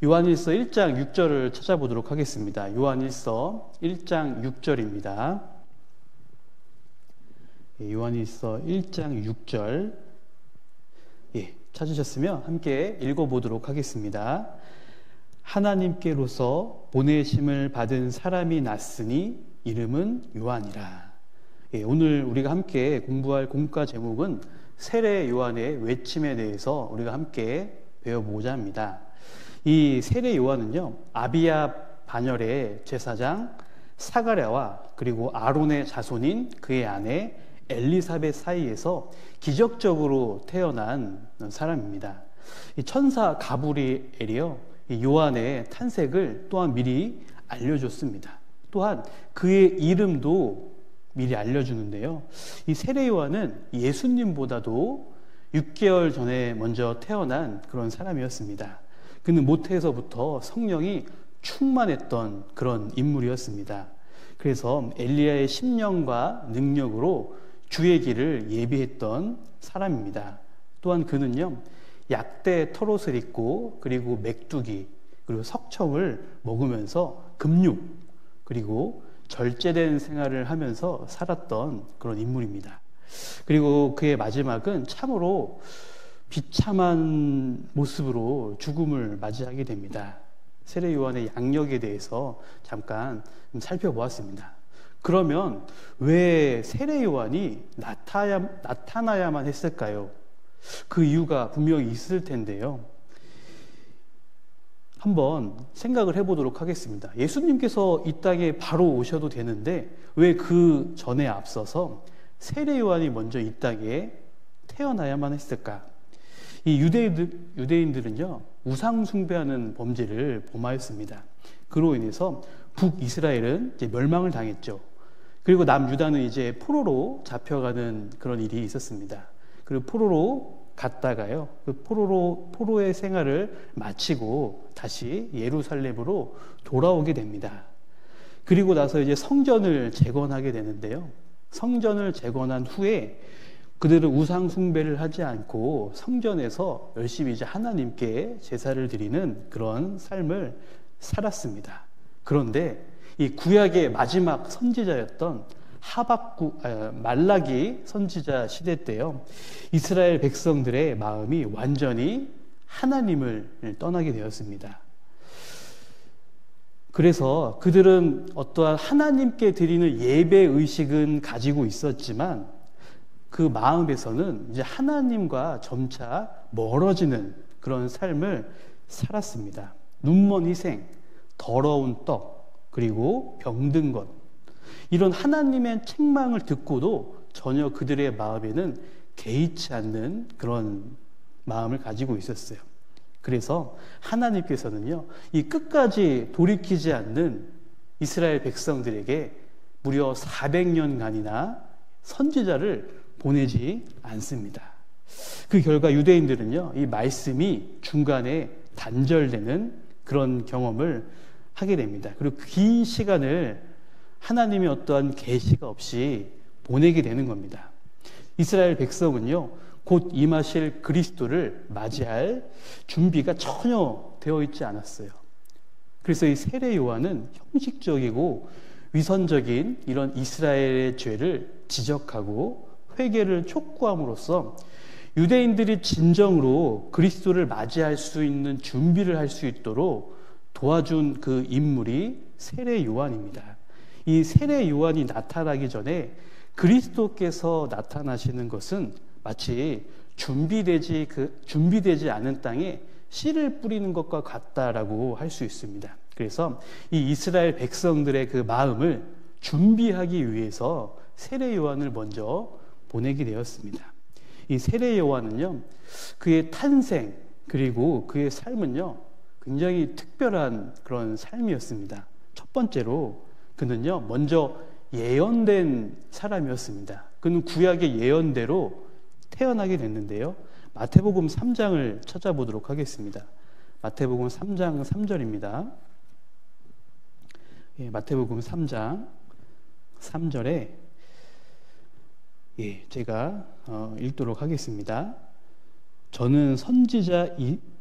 요한일서 1장 6절을 찾아보도록 하겠습니다. 요한일서 1장 6절입니다. 요한일서 1장 6절 찾으셨으면 함께 읽어보도록 하겠습니다. 하나님께로서 보내심을 받은 사람이 났으니 이름은 요한이라. 오늘 우리가 함께 공부할 공과 제목은 세례 요한의 외침에 대해서 우리가 함께 배워보고자 합니다. 이 세례 요한은요, 아비야 반열의 제사장 사가랴와 그리고 아론의 자손인 그의 아내 엘리사벳 사이에서 기적적으로 태어난 사람입니다. 이 천사 가브리엘이요, 이 요한의 탄생을 또한 미리 알려줬습니다. 또한 그의 이름도 미리 알려주는데요. 이 세례 요한은 예수님보다도 6개월 전에 먼저 태어난 그런 사람이었습니다. 그는 모태에서부터 성령이 충만했던 그런 인물이었습니다. 그래서 엘리야의 심령과 능력으로 주의 길을 예비했던 사람입니다. 또한 그는요, 약대 털옷을 입고 그리고 메뚜기 그리고 석청을 먹으면서 금육 그리고 절제된 생활을 하면서 살았던 그런 인물입니다. 그리고 그의 마지막은 참으로 비참한 모습으로 죽음을 맞이하게 됩니다. 세례 요한의 양력에 대해서 잠깐 살펴보았습니다. 그러면 왜 세례 요한이 나타나야만 했을까요? 그 이유가 분명히 있을 텐데요. 한번 생각을 해보도록 하겠습니다. 예수님께서 이 땅에 바로 오셔도 되는데 왜 그 전에 앞서서 세례 요한이 먼저 이 땅에 태어나야만 했을까? 이 유대인들은요, 우상 숭배하는 범죄를 범하였습니다. 그로 인해서 북이스라엘은 이제 멸망을 당했죠. 그리고 남유다는 이제 포로로 잡혀가는 그런 일이 있었습니다. 그리고 포로로 갔다가요, 그 포로의 생활을 마치고 다시 예루살렘으로 돌아오게 됩니다. 그리고 나서 이제 성전을 재건하게 되는데요. 성전을 재건한 후에 그들은 우상 숭배를 하지 않고 성전에서 열심히 이제 하나님께 제사를 드리는 그런 삶을 살았습니다. 그런데 이 구약의 마지막 선지자였던 말라기 선지자 시대 때요, 이스라엘 백성들의 마음이 완전히 하나님을 떠나게 되었습니다. 그래서 그들은 어떠한 하나님께 드리는 예배 의식은 가지고 있었지만 그 마음에서는 이제 하나님과 점차 멀어지는 그런 삶을 살았습니다. 눈먼 희생, 더러운 떡, 그리고 병든 것, 이런 하나님의 책망을 듣고도 전혀 그들의 마음에는 개의치 않는 그런 마음을 가지고 있었어요. 그래서 하나님께서는요, 이 끝까지 돌이키지 않는 이스라엘 백성들에게 무려 400년간이나 선지자를 보내지 않습니다. 그 결과 유대인들은요, 이 말씀이 중간에 단절되는 그런 경험을 하게 됩니다. 그리고 긴 시간을 하나님의 어떠한 계시가 없이 보내게 되는 겁니다. 이스라엘 백성은요, 곧 임하실 그리스도를 맞이할 준비가 전혀 되어 있지 않았어요. 그래서 이 세례 요한은 형식적이고 위선적인 이런 이스라엘의 죄를 지적하고 회개를 촉구함으로써 유대인들이 진정으로 그리스도를 맞이할 수 있는 준비를 할 수 있도록 도와준 그 인물이 세례 요한입니다. 이 세례 요한이 나타나기 전에 그리스도께서 나타나시는 것은 마치 준비되지 않은 땅에 씨를 뿌리는 것과 같다라고 할 수 있습니다. 그래서 이 이스라엘 백성들의 그 마음을 준비하기 위해서 세례 요한을 먼저 보내게 되었습니다. 이 세례 요한은요, 그의 탄생 그리고 그의 삶은요, 굉장히 특별한 그런 삶이었습니다. 첫 번째로 그는요, 먼저 예언된 사람이었습니다. 그는 구약의 예언대로 태어나게 됐는데요. 마태복음 3장을 찾아보도록 하겠습니다. 마태복음 3장 3절입니다. 마태복음 3장 3절에 제가 읽도록 하겠습니다. 저는 선지자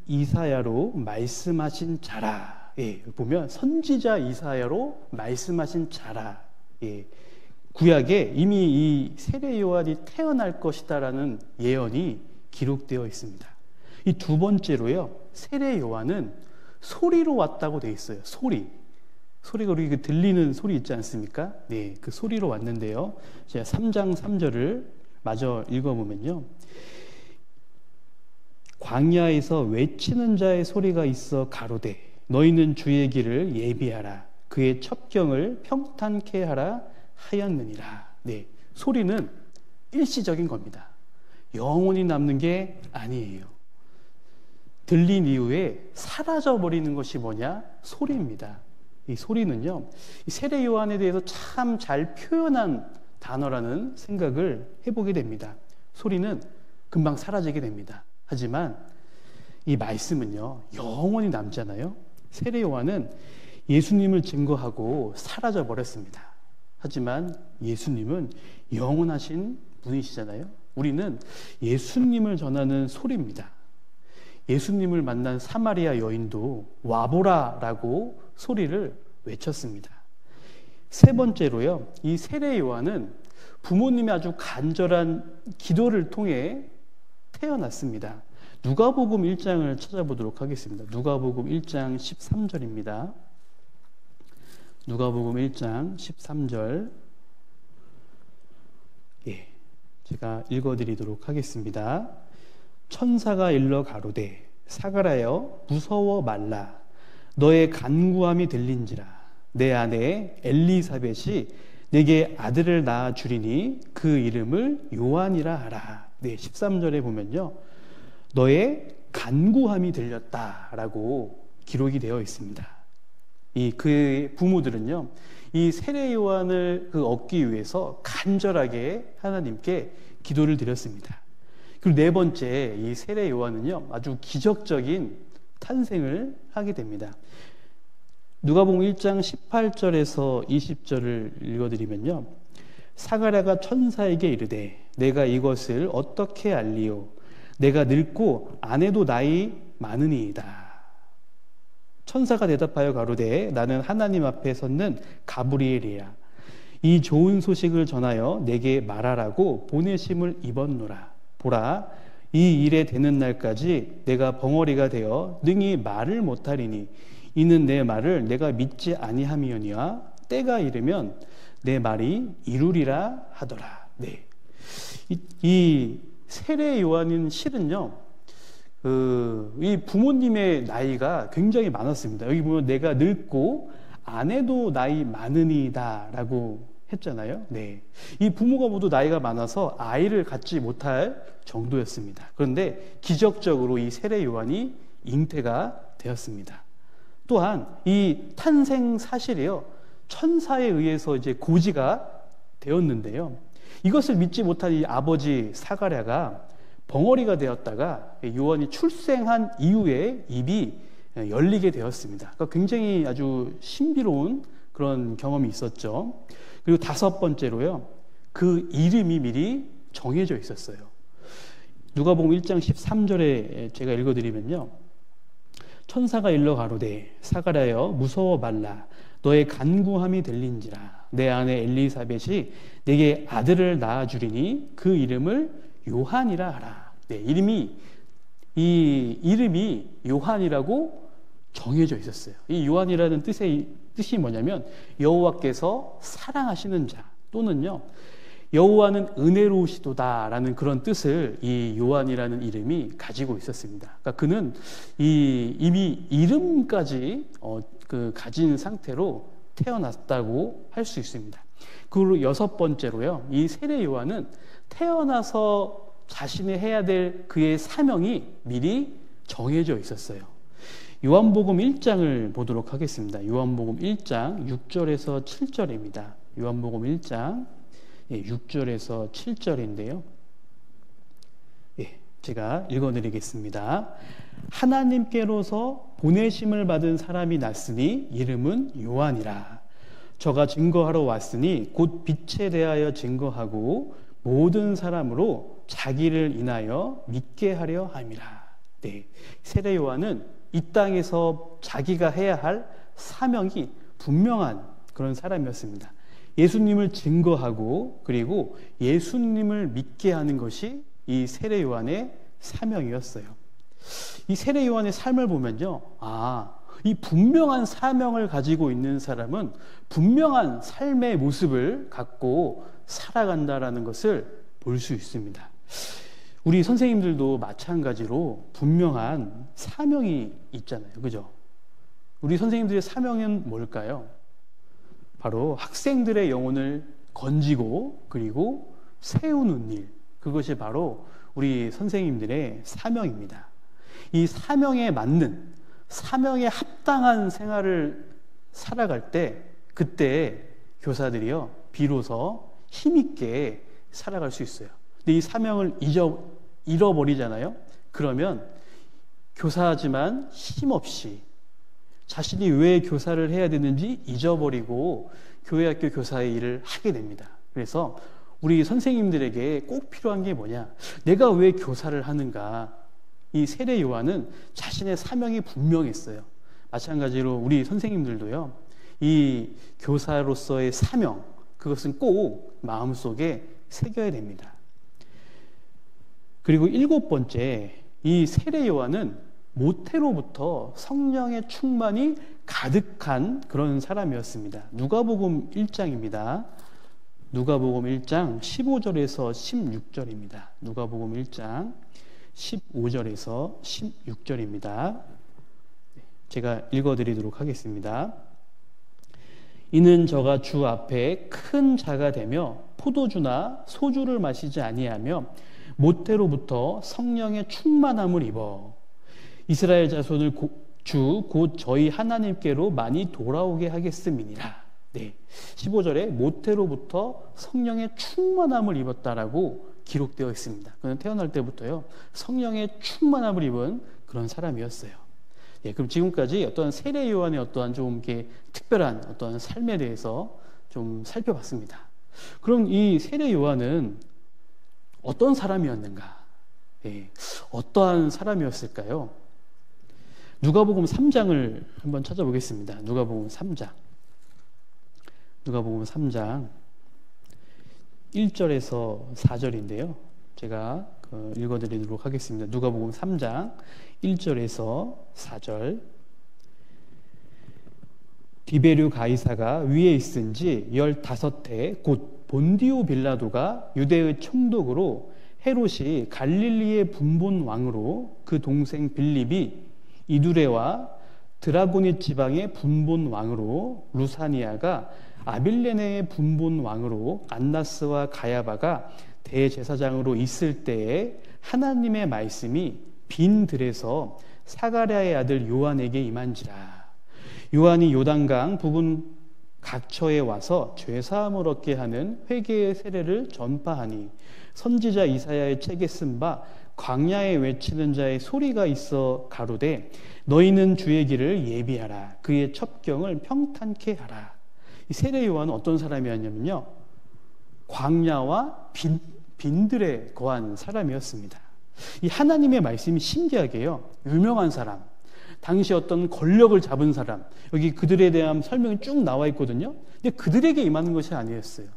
이사야로 말씀하신 자라. 예, 보면 선지자 이사야로 말씀하신 자라. 예, 구약에 이미 이 세례 요한이 태어날 것이다라는 예언이 기록되어 있습니다. 이 두 번째로요, 세례 요한은 소리로 왔다고 되어 있어요. 소리가 우리 그 들리는 소리 있지 않습니까? 네, 그 소리로 왔는데요. 제가 3장 3절을 마저 읽어보면요. 광야에서 외치는 자의 소리가 있어 가로되 너희는 주의 길을 예비하라. 그의 첩경을 평탄케 하라 하였느니라. 네, 소리는 일시적인 겁니다. 영원히 남는 게 아니에요. 들린 이후에 사라져버리는 것이 뭐냐? 소리입니다. 이 소리는요, 이 세례 요한에 대해서 참 잘 표현한 단어라는 생각을 해보게 됩니다. 소리는 금방 사라지게 됩니다. 하지만 이 말씀은요, 영원히 남잖아요. 세례 요한은 예수님을 증거하고 사라져 버렸습니다. 하지만 예수님은 영원하신 분이시잖아요. 우리는 예수님을 전하는 소리입니다. 예수님을 만난 사마리아 여인도 와보라라고 소리를 외쳤습니다. 세 번째로요, 이 세례 요한은 부모님의 아주 간절한 기도를 통해 태어났습니다. 누가복음 1장을 찾아보도록 하겠습니다. 누가복음 1장 13절입니다. 누가복음 1장 13절. 예, 제가 읽어드리도록 하겠습니다. 천사가 일러 가로되 사가랴여 무서워 말라. 너의 간구함이 들린지라. 내 아내 엘리사벳이 내게 아들을 낳아 주리니 그 이름을 요한이라 하라. 네, 13절에 보면요, 너의 간구함이 들렸다라고 기록이 되어 있습니다. 이 그의 부모들은요, 이 세례 요한을 얻기 위해서 간절하게 하나님께 기도를 드렸습니다. 그리고 네 번째, 이 세례 요한은요, 아주 기적적인 탄생을 하게 됩니다. 누가복음 1장 18절에서 20절을 읽어드리면요, 사가랴가 천사에게 이르되 내가 이것을 어떻게 알리오? 내가 늙고 아내도 나이 많으니이다. 천사가 대답하여 가로되 나는 하나님 앞에 섰는 가브리엘이야. 이 좋은 소식을 전하여 내게 말하라고 보내심을 입었노라. 보라, 이 일에 되는 날까지 내가 벙어리가 되어 능히 말을 못하리니 이는 내 말을 내가 믿지 아니함이오니와 때가 이르면 내 말이 이루리라 하더라. 네, 이 세례 요한인 실은요, 이 부모님의 나이가 굉장히 많았습니다. 여기 보면 내가 늙고 아내도 나이 많으니이다 라고 했잖아요. 네, 이 부모가 모두 나이가 많아서 아이를 갖지 못할 정도였습니다. 그런데 기적적으로 이 세례 요한이 잉태가 되었습니다. 또한 이 탄생 사실이요, 천사에 의해서 이제 고지가 되었는데요, 이것을 믿지 못한 이 아버지 사가랴가 벙어리가 되었다가 요한이 출생한 이후에 입이 열리게 되었습니다. 그러니까 굉장히 아주 신비로운 그런 경험이 있었죠. 그리고 다섯 번째로요, 그 이름이 미리 정해져 있었어요. 누가복음 1장 13절에 제가 읽어드리면요, 천사가 일러 가로되 사가랴여 무서워 말라. 너의 간구함이 들린지라. 내 아내 엘리사벳이 내게 아들을 낳아 주리니 그 이름을 요한이라 하라. 네, 이 이름이 요한이라고 정해져 있었어요. 이 요한이라는 뜻이 뭐냐면 여호와께서 사랑하시는 자, 또는요, 여호와는 은혜로우시도다라는 그런 뜻을 이 요한이라는 이름이 가지고 있었습니다. 그러니까 그는 이미 이름까지 가진 상태로 태어났다고 할 수 있습니다. 그리고 여섯 번째로요, 이 세례 요한은 태어나서 자신이 해야 될 그의 사명이 미리 정해져 있었어요. 요한복음 1장을 보도록 하겠습니다. 요한복음 1장 6절에서 7절입니다. 요한복음 1장 6절에서 7절인데요. 제가 읽어드리겠습니다. 하나님께로서 보내심을 받은 사람이 났으니 이름은 요한이라. 저가 증거하러 왔으니 곧 빛에 대하여 증거하고 모든 사람으로 자기를 인하여 믿게 하려 함이라. 네, 세례 요한은 이 땅에서 자기가 해야 할 사명이 분명한 그런 사람이었습니다. 예수님을 증거하고 그리고 예수님을 믿게 하는 것이 이 세례 요한의 사명이었어요. 이 세례 요한의 삶을 보면요, 이 분명한 사명을 가지고 있는 사람은 분명한 삶의 모습을 갖고 살아간다라는 것을 볼 수 있습니다. 우리 선생님들도 마찬가지로 분명한 사명이 있잖아요. 그죠? 우리 선생님들의 사명은 뭘까요? 바로 학생들의 영혼을 건지고 그리고 세우는 일. 그것이 바로 우리 선생님들의 사명입니다. 이 사명에 맞는, 사명에 합당한 생활을 살아갈 때 그때 교사들이요 비로소 힘있게 살아갈 수 있어요. 근데 이 사명을 잃어버리잖아요. 그러면 교사지만 힘없이 자신이 왜 교사를 해야 되는지 잊어버리고 교회학교 교사의 일을 하게 됩니다. 그래서 우리 선생님들에게 꼭 필요한 게 뭐냐? 내가 왜 교사를 하는가? 이 세례 요한은 자신의 사명이 분명했어요. 마찬가지로 우리 선생님들도요, 이 교사로서의 사명, 그것은 꼭 마음속에 새겨야 됩니다. 그리고 7번째, 이 세례 요한은 모태로부터 성령의 충만이 가득한 그런 사람이었습니다. 누가복음 1장입니다. 누가복음 1장 15절에서 16절입니다. 누가복음 1장 15절에서 16절입니다. 제가 읽어드리도록 하겠습니다. 이는 저가 주 앞에 큰 자가 되며 포도주나 소주를 마시지 아니하며 모태로부터 성령의 충만함을 입어 이스라엘 자손을 곧 저희 하나님께로 많이 돌아오게 하겠음이니라. 네, 15절에 모태로부터 성령의 충만함을 입었다라고 기록되어 있습니다. 그는 태어날 때부터요 성령의 충만함을 입은 그런 사람이었어요. 예, 그럼 지금까지 어떤 세례 요한의 어떠한 좀 이렇게 특별한 어떤 삶에 대해서 좀 살펴봤습니다. 그럼 이 세례 요한은 어떤 사람이었는가? 예, 어떠한 사람이었을까요? 누가복음 3장을 한번 찾아보겠습니다. 누가복음 3장. 누가복음 3장 1절에서 4절인데요. 제가 읽어드리도록 하겠습니다. 누가복음 3장 1절에서 4절. 디베류 가이사가 위에 있은지 15해 곧 본디오 빌라도가 유대의 총독으로 헤롯이 갈릴리의 분본 왕으로 그 동생 빌립이 이두레와 드라고니 지방의 분본 왕으로 루사니아가 아빌레네의 분본 왕으로 안나스와 가야바가 대제사장으로 있을 때에 하나님의 말씀이 빈 들에서 사가랴의 아들 요한에게 임한지라. 요한이 요단강 부근 각처에 와서 죄사함을 얻게 하는 회개의 세례를 전파하니 선지자 이사야의 책에 쓴 바 광야에 외치는 자의 소리가 있어 가로되 너희는 주의 길을 예비하라. 그의 첩경을 평탄케 하라. 이 세례 요한은 어떤 사람이었냐면요, 광야와 빈들에 거한 사람이었습니다. 이 하나님의 말씀이 신기하게요 유명한 사람, 당시 어떤 권력을 잡은 사람, 여기 그들에 대한 설명이 쭉 나와 있거든요. 근데 그들에게 임하는 것이 아니었어요.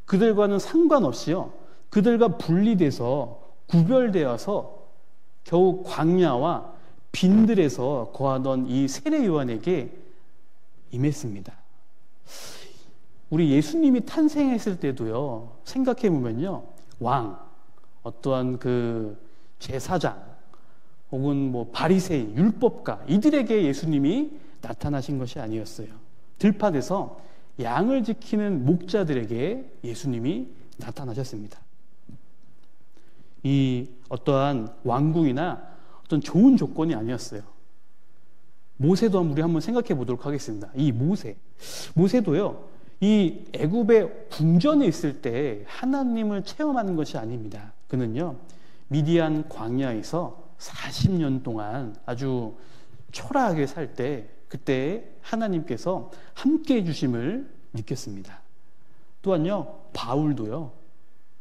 그들과는 상관없이요 그들과 분리돼서 구별되어서 겨우 광야와 빈들에서 거하던 이 세례 요한에게 임했습니다. 우리 예수님이 탄생했을 때도요 생각해 보면요 왕, 어떠한 그 제사장 혹은 뭐 바리새인, 율법가 이들에게 예수님이 나타나신 것이 아니었어요. 들판에서 양을 지키는 목자들에게 예수님이 나타나셨습니다. 이 어떠한 왕궁이나 어떤 좋은 조건이 아니었어요. 모세도 우리 한번 생각해 보도록 하겠습니다. 이 모세도요 이 애굽의 궁전에 있을 때 하나님을 체험하는 것이 아닙니다. 그는요 미디안 광야에서 40년 동안 아주 초라하게 살 때 그때 하나님께서 함께 해주심을 느꼈습니다. 또한요 바울도요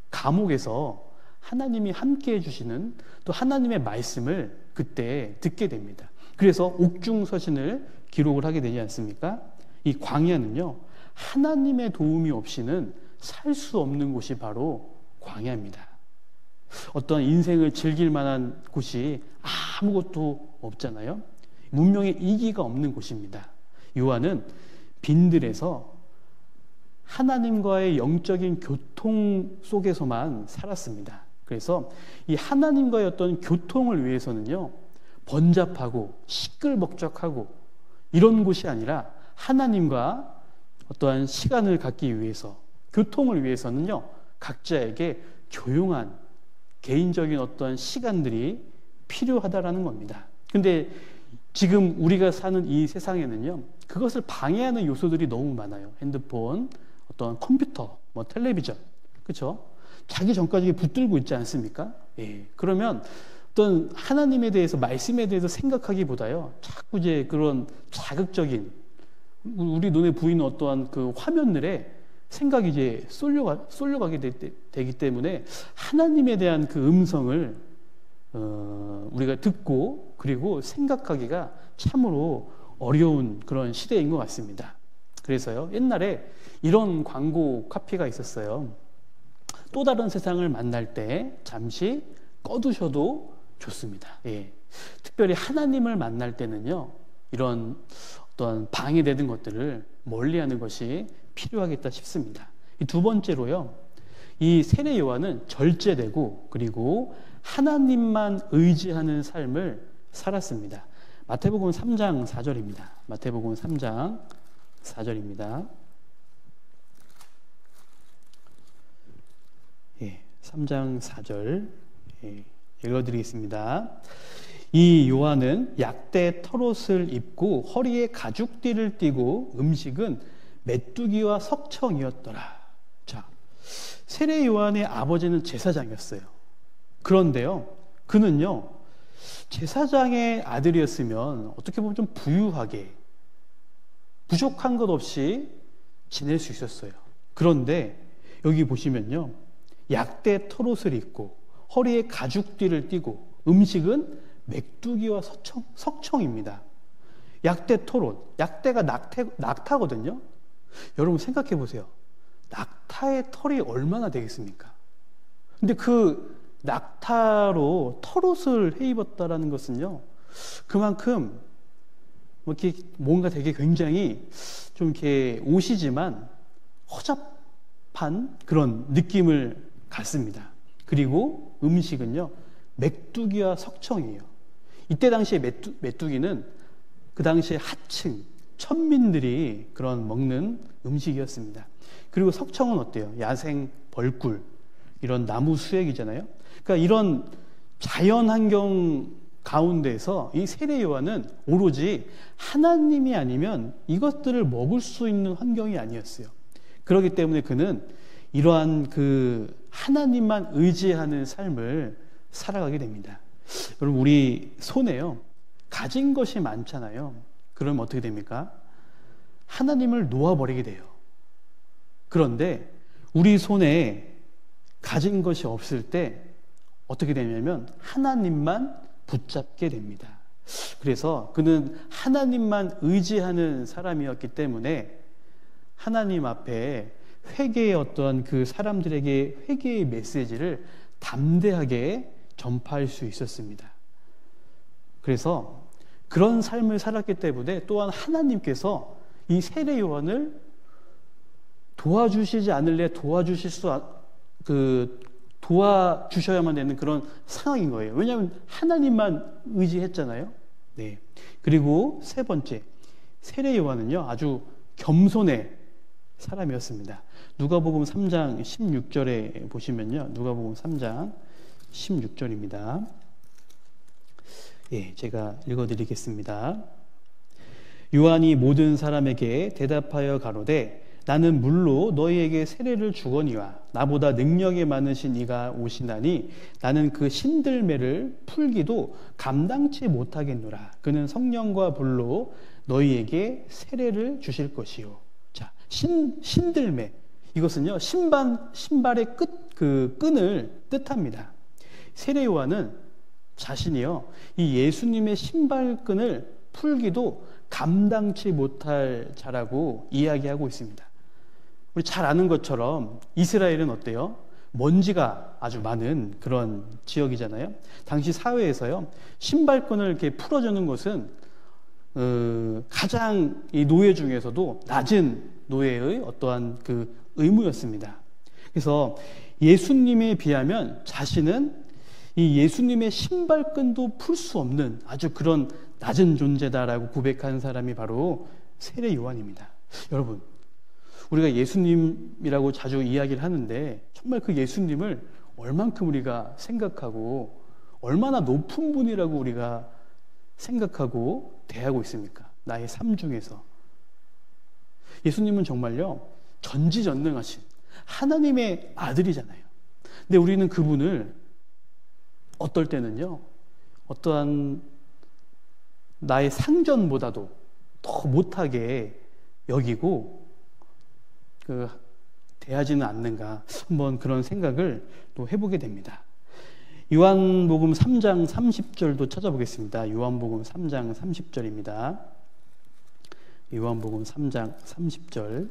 감옥에서 하나님이 함께 해주시는 또 하나님의 말씀을 그때 듣게 됩니다. 그래서 옥중서신을 기록을 하게 되지 않습니까? 이 광야는요, 하나님의 도움이 없이는 살 수 없는 곳이 바로 광야입니다. 어떤 인생을 즐길 만한 곳이 아무것도 없잖아요. 문명의 이기가 없는 곳입니다. 요한은 빈들에서 하나님과의 영적인 교통 속에서만 살았습니다. 그래서 이 하나님과의 어떤 교통을 위해서는요, 번잡하고 시끌벅적하고 이런 곳이 아니라 하나님과 어떠한 시간을 갖기 위해서, 교통을 위해서는요, 각자에게 조용한 개인적인 어떤 시간들이 필요하다라는 겁니다. 근데 지금 우리가 사는 이 세상에는요, 그것을 방해하는 요소들이 너무 많아요. 핸드폰, 어떤 컴퓨터, 뭐 텔레비전, 그렇죠? 자기 전까지 붙들고 있지 않습니까? 예. 그러면 어떤 하나님에 대해서, 말씀에 대해서 생각하기보다요, 자꾸 이제 그런 자극적인 우리 눈에 보이는 어떠한 그 화면들에 생각이 이제 쏠려가게 되기 때문에 하나님에 대한 그 음성을 우리가 듣고 그리고 생각하기가 참으로 어려운 그런 시대인 것 같습니다. 그래서요, 옛날에 이런 광고 카피가 있었어요. 또 다른 세상을 만날 때 잠시 꺼두셔도 좋습니다. 예. 특별히 하나님을 만날 때는요, 이런 어떤 방해되는 것들을 멀리하는 것이 필요하겠다 싶습니다. 이 두 번째로요, 이 세례 요한은 절제되고 그리고 하나님만 의지하는 삶을 살았습니다. 마태복음 3장 4절입니다. 마태복음 3장 4절입니다. 예, 3장 4절 읽어드리겠습니다. 이 요한은 약대 털옷을 입고 허리에 가죽띠를 띠고 음식은 메뚜기와 석청이었더라. 자, 세례 요한의 아버지는 제사장이었어요. 그런데요, 그는요, 제사장의 아들이었으면 어떻게 보면 좀 부유하게, 부족한 것 없이 지낼 수 있었어요. 그런데 여기 보시면요, 약대 털옷을 입고 허리에 가죽띠를 띠고 음식은 메뚜기와 석청입니다. 약대 털옷, 약대가 낙타거든요. 여러분 생각해 보세요. 낙타의 털이 얼마나 되겠습니까? 근데 그 낙타로 털옷을 해 입었다라는 것은요, 그만큼 이렇게 뭔가 되게 굉장히 좀 이렇게 옷이지만 허접한 그런 느낌을 갖습니다. 그리고 음식은요, 메뚜기와 석청이에요. 이때 당시에 메뚜기는 그 당시에 하층, 천민들이 그런 먹는 음식이었습니다. 그리고 석청은 어때요? 야생 벌꿀, 이런 나무 수액이잖아요. 그러니까 이런 자연 환경 가운데서 이 세례 요한은 오로지 하나님이 아니면 이것들을 먹을 수 있는 환경이 아니었어요. 그렇기 때문에 그는 이러한 그 하나님만 의지하는 삶을 살아가게 됩니다. 여러분, 우리 손에요, 가진 것이 많잖아요. 그럼 어떻게 됩니까? 하나님을 놓아버리게 돼요. 그런데 우리 손에 가진 것이 없을 때 어떻게 되냐면 하나님만 붙잡게 됩니다. 그래서 그는 하나님만 의지하는 사람이었기 때문에 하나님 앞에 회개의 어떤 그 사람들에게 회개의 메시지를 담대하게 전파할 수 있었습니다. 그래서 그런 삶을 살았기 때문에 또한 하나님께서 이 세례 요한을 도와주시지 않을래 도와주셔야만 되는 그런 상황인 거예요. 왜냐하면 하나님만 의지했잖아요. 네. 그리고 세 번째, 세례 요한은요, 아주 겸손의 사람이었습니다. 누가복음 3장 16절에 보시면요, 누가복음 3장 16절입니다. 예, 제가 읽어드리겠습니다. 요한이 모든 사람에게 대답하여 가로되 나는 물로 너희에게 세례를 주거니와 나보다 능력이 많으신 이가 오시나니 나는 그 신들매를 풀기도 감당치 못하겠노라. 그는 성령과 불로 너희에게 세례를 주실 것이요. 자, 신들매, 이것은요, 신발의 끈을 뜻합니다. 세례 요한은 자신이요, 이 예수님의 신발끈을 풀기도 감당치 못할 자라고 이야기하고 있습니다. 우리 잘 아는 것처럼 이스라엘은 어때요? 먼지가 아주 많은 그런 지역이잖아요. 당시 사회에서요, 신발끈을 이렇게 풀어주는 것은 가장 이 노예 중에서도 낮은 노예의 어떠한 그 의무였습니다. 그래서 예수님에 비하면 자신은 이 예수님의 신발끈도 풀 수 없는 아주 그런 낮은 존재다라고 고백한 사람이 바로 세례 요한입니다. 여러분, 우리가 예수님이라고 자주 이야기를 하는데 정말 그 예수님을 얼만큼 우리가 생각하고 얼마나 높은 분이라고 우리가 생각하고 대하고 있습니까? 나의 삶 중에서. 예수님은 정말요, 전지전능하신 하나님의 아들이잖아요. 근데 우리는 그분을 어떨 때는요, 어떠한 나의 상전보다도 더 못하게 여기고 대하지는 않는가, 한번 그런 생각을 또 해보게 됩니다. 요한복음 3장 30절도 찾아보겠습니다. 요한복음 3장 30절입니다. 요한복음 3장 30절.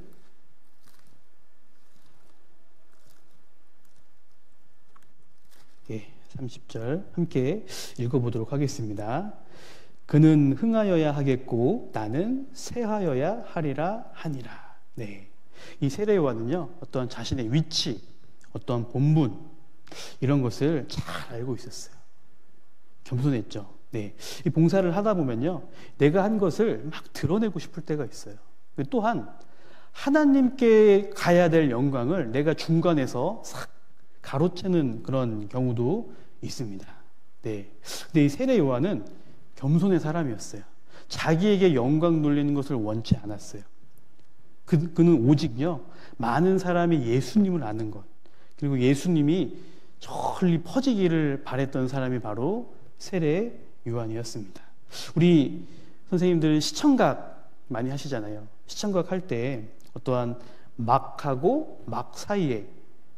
예, 30절 함께 읽어보도록 하겠습니다. 그는 흥하여야 하겠고 나는 쇠하여야 하리라 하니라. 네, 이 세례 요한은요, 어떤 자신의 위치, 어떤 본분, 이런 것을 잘 알고 있었어요. 겸손했죠. 네, 이 봉사를 하다 보면요, 내가 한 것을 막 드러내고 싶을 때가 있어요. 또한 하나님께 가야 될 영광을 내가 중간에서 싹 가로채는 그런 경우도 있습니다. 네, 근데 이 세례 요한은 겸손의 사람이었어요. 자기에게 영광 돌리는 것을 원치 않았어요. 그는 오직요, 많은 사람이 예수님을 아는 것, 그리고 예수님이 널리 퍼지기를 바랬던 사람이 바로 세례 요한이었습니다. 우리 선생님들 시청각 많이 하시잖아요. 시청각 할 때 어떠한 막하고 막 사이에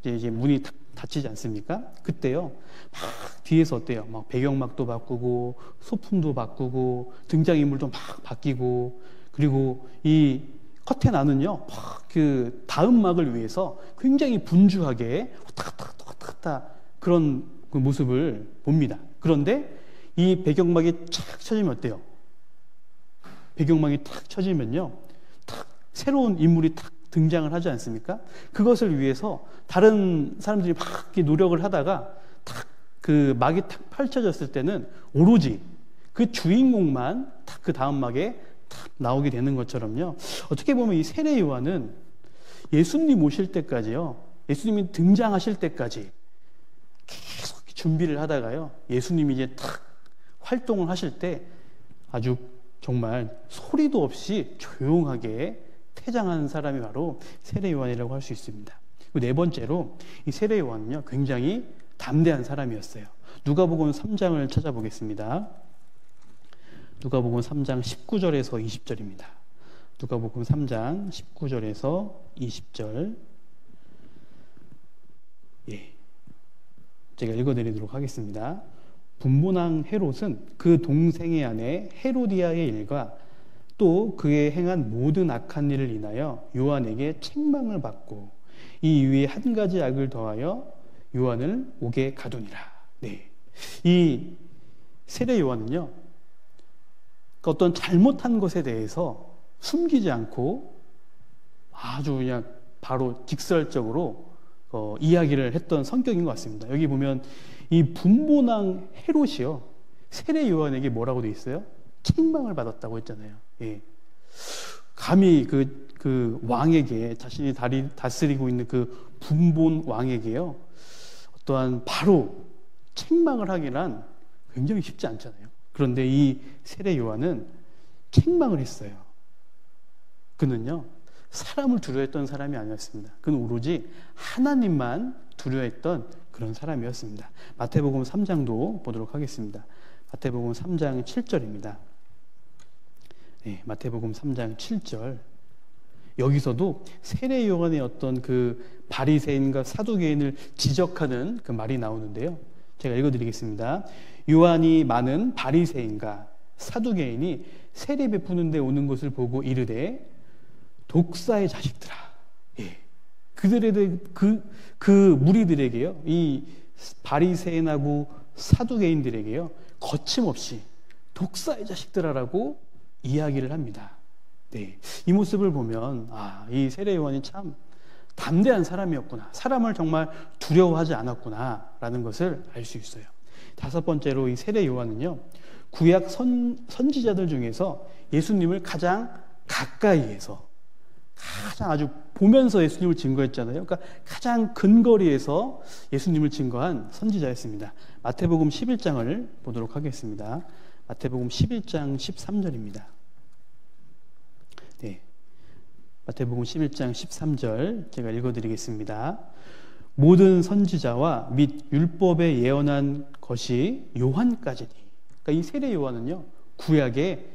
이제 문이 닫히지 않습니까? 그때요, 막 뒤에서 어때요? 막 배경막도 바꾸고 소품도 바꾸고 등장인물도 막 바뀌고, 그리고 이 커튼 안은요, 막 그 다음 막을 위해서 굉장히 분주하게 왔다 갔다 그런 그 모습을 봅니다. 그런데 이 배경막이 착 쳐지면 어때요? 배경막이 탁 쳐지면요, 탁 새로운 인물이 탁 등장을 하지 않습니까? 그것을 위해서 다른 사람들이 막 이렇게 노력을 하다가 탁 그 막이 탁 펼쳐졌을 때는 오로지 그 주인공만 탁 그 다음 막에 탁 나오게 되는 것처럼요, 어떻게 보면 이 세례 요한은 예수님 오실 때까지요, 예수님이 등장하실 때까지 계속 준비를 하다가요, 예수님이 이제 탁 활동을 하실 때 아주 정말 소리도 없이 조용하게 퇴장하는 사람이 바로 세례 요한이라고 할 수 있습니다. 네 번째로 이 세례 요한은요, 굉장히 담대한 사람이었어요. 누가복음 3장을 찾아보겠습니다. 누가복음 3장 19절에서 20절입니다. 누가복음 3장 19절에서 20절. 예, 제가 읽어드리도록 하겠습니다. 분본왕 헤롯은 그 동생의 아내 헤로디아의 일과 또 그의 행한 모든 악한 일을 인하여 요한에게 책망을 받고 이 위에 한 가지 악을 더하여 요한을 옥에 가두니라. 네, 이 세례 요한은요, 어떤 잘못한 것에 대해서 숨기지 않고 아주 그냥 바로 직설적으로 이야기를 했던 성격인 것 같습니다. 여기 보면 이 분본왕 헤롯이요, 세례 요한에게 뭐라고 돼 있어요? 책망을 받았다고 했잖아요. 예. 감히 그 왕에게, 자신이 다스리고 있는 그 분본 왕에게요, 어떠한 바로 책망을 하기란 굉장히 쉽지 않잖아요. 그런데 이 세례 요한은 책망을 했어요. 그는요, 사람을 두려워했던 사람이 아니었습니다. 그는 오로지 하나님만 두려워했던 그런 사람이었습니다. 마태복음 3장도 보도록 하겠습니다. 마태복음 3장 7절입니다. 네, 마태복음 3장 7절. 여기서도 세례 요한의 어떤 그 바리새인과 사두개인을 지적하는 그 말이 나오는데요, 제가 읽어드리겠습니다. 요한이 많은 바리새인과 사두개인이 세례 베푸는 데 오는 것을 보고 이르되 독사의 자식들아. 예. 그들의 그 무리들에게요, 이 바리새인하고 사두개인들에게요, 거침없이 독사의 자식들아라고 이야기를 합니다. 네. 이 모습을 보면 이 세례 요한이 참 담대한 사람이었구나, 사람을 정말 두려워하지 않았구나라는 것을 알 수 있어요. 다섯 번째로 이 세례 요한은요, 구약 선지자들 중에서 예수님을 가장 가까이에서, 가장 아주 보면서 예수님을 증거했잖아요. 그러니까 가장 근거리에서 예수님을 증거한 선지자였습니다. 마태복음 11장을 보도록 하겠습니다. 마태복음 11장 13절입니다. 네. 마태복음 11장 13절 제가 읽어드리겠습니다. 모든 선지자와 및 율법에 예언한 것이 요한까지니. 그러니까 이 세례 요한은요, 구약의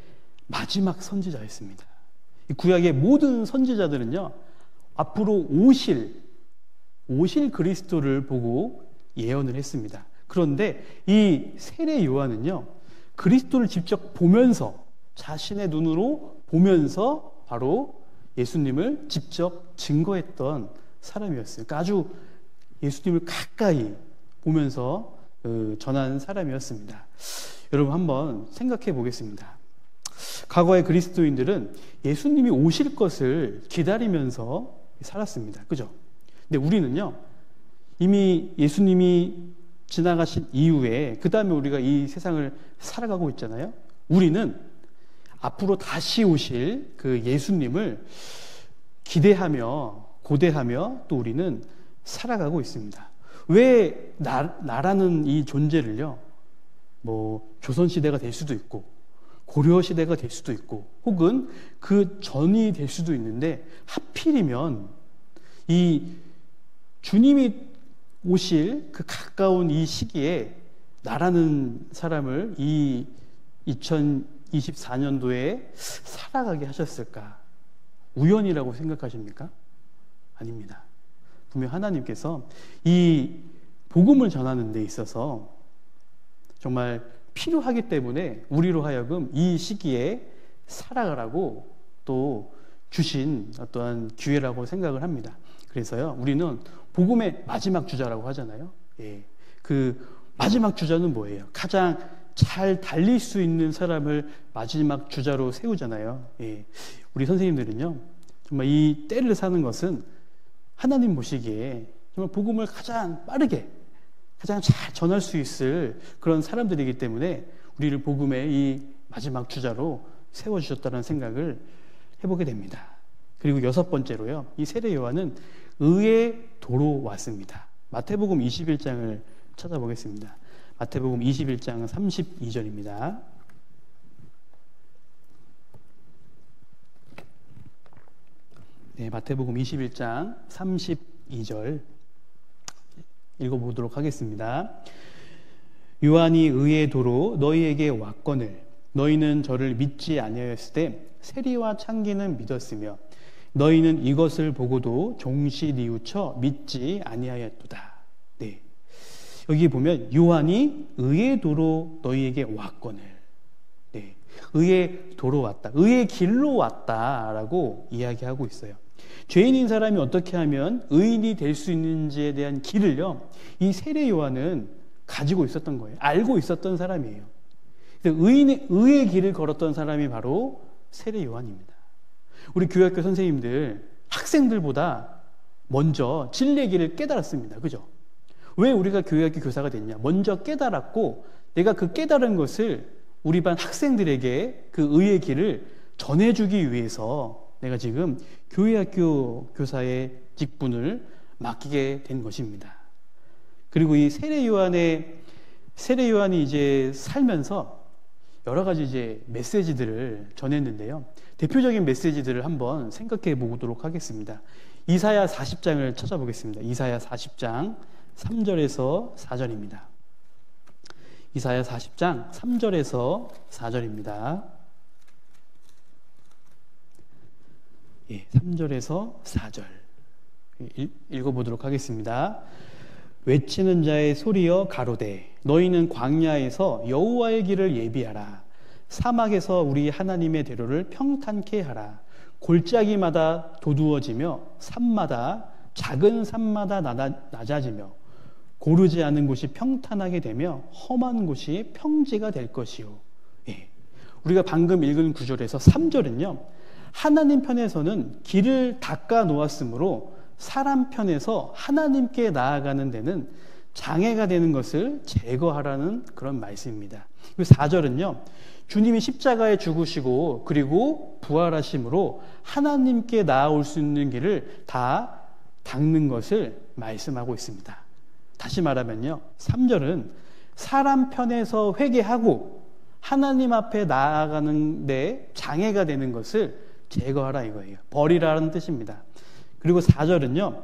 마지막 선지자였습니다. 이 구약의 모든 선지자들은요, 앞으로 오실 그리스도를 보고 예언을 했습니다. 그런데 이 세례 요한은요, 그리스도를 직접 보면서, 자신의 눈으로 보면서 바로 예수님을 직접 증거했던 사람이었어요. 그러니까 아주 예수님을 가까이 보면서 전한 사람이었습니다. 여러분 한번 생각해 보겠습니다. 과거의 그리스도인들은 예수님이 오실 것을 기다리면서 살았습니다. 그죠? 근데 우리는요, 이미 예수님이 지나가신 이후에 그 다음에 우리가 이 세상을 살아가고 있잖아요. 우리는 앞으로 다시 오실 그 예수님을 기대하며 고대하며 또 우리는 살아가고 있습니다. 왜 나라는 이 존재를요, 뭐 조선시대가 될 수도 있고 고려시대가 될 수도 있고 혹은 그 전이 될 수도 있는데, 하필이면 이 주님이 오실 그 가까운 이 시기에 나라는 사람을 이 2024년도에 살아가게 하셨을까? 우연이라고 생각하십니까? 아닙니다. 분명 하나님께서 이 복음을 전하는 데 있어서 정말 필요하기 때문에 우리로 하여금 이 시기에 살아가라고 또 주신 어떠한 기회라고 생각을 합니다. 그래서요, 우리는 복음의 마지막 주자라고 하잖아요. 예. 그 마지막 주자는 뭐예요? 가장 잘 달릴 수 있는 사람을 마지막 주자로 세우잖아요. 예. 우리 선생님들은요, 정말 이 때를 사는 것은 하나님 보시기에 정말 복음을 가장 빠르게, 가장 잘 전할 수 있을 그런 사람들이기 때문에 우리를 복음의 이 마지막 주자로 세워주셨다는 생각을 해보게 됩니다. 그리고 여섯 번째로요, 이 세례 요한은 의의 도로 왔습니다. 마태복음 21장을 찾아보겠습니다. 마태복음 21장 32절입니다. 네, 마태복음 21장 32절 읽어보도록 하겠습니다. 요한이 의의 도로 너희에게 왔거늘 너희는 저를 믿지 아니하였을 때 세리와 창기는 믿었으며 너희는 이것을 보고도 종시 뉘우쳐 믿지 아니하였도다. 네, 여기 보면 요한이 의의 도로 너희에게 왔거늘, 네, 의의 도로 왔다, 의의 길로 왔다라고 이야기하고 있어요. 죄인인 사람이 어떻게 하면 의인이 될 수 있는지에 대한 길을요, 이 세례 요한은 가지고 있었던 거예요. 알고 있었던 사람이에요. 의의 길을 걸었던 사람이 바로 세례 요한입니다. 우리 교회학교 선생님들, 학생들보다 먼저 진리의 길을 깨달았습니다. 그죠? 왜 우리가 교회학교 교사가 됐냐? 먼저 깨달았고, 내가 그 깨달은 것을 우리 반 학생들에게 그 의의 길을 전해주기 위해서 내가 지금 교회학교 교사의 직분을 맡기게 된 것입니다. 그리고 이 세례 요한이 이제 살면서 여러 가지 이제 메시지들을 전했는데요. 대표적인 메시지들을 한번 생각해 보도록 하겠습니다. 이사야 40장을 찾아보겠습니다. 이사야 40장 3절에서 4절입니다. 이사야 40장 3절에서 4절입니다. 예, 3절에서 4절 읽어보도록 하겠습니다. 외치는 자의 소리여 가로되 너희는 광야에서 여호와의 길을 예비하라. 사막에서 우리 하나님의 대로를 평탄케 하라. 골짜기마다 도두어지며 산마다 작은 산마다 낮아지며 고르지 않은 곳이 평탄하게 되며 험한 곳이 평지가 될 것이요. 예. 우리가 방금 읽은 구절에서 3절은요. 하나님 편에서는 길을 닦아 놓았으므로 사람 편에서 하나님께 나아가는 데는 장애가 되는 것을 제거하라는 그런 말씀입니다. 4절은요. 주님이 십자가에 죽으시고 그리고 부활하심으로 하나님께 나아올 수 있는 길을 다 닦는 것을 말씀하고 있습니다. 다시 말하면요. 3절은 사람 편에서 회개하고 하나님 앞에 나아가는 데 장애가 되는 것을 제거하라 이거예요. 버리라는 뜻입니다. 그리고 4절은요.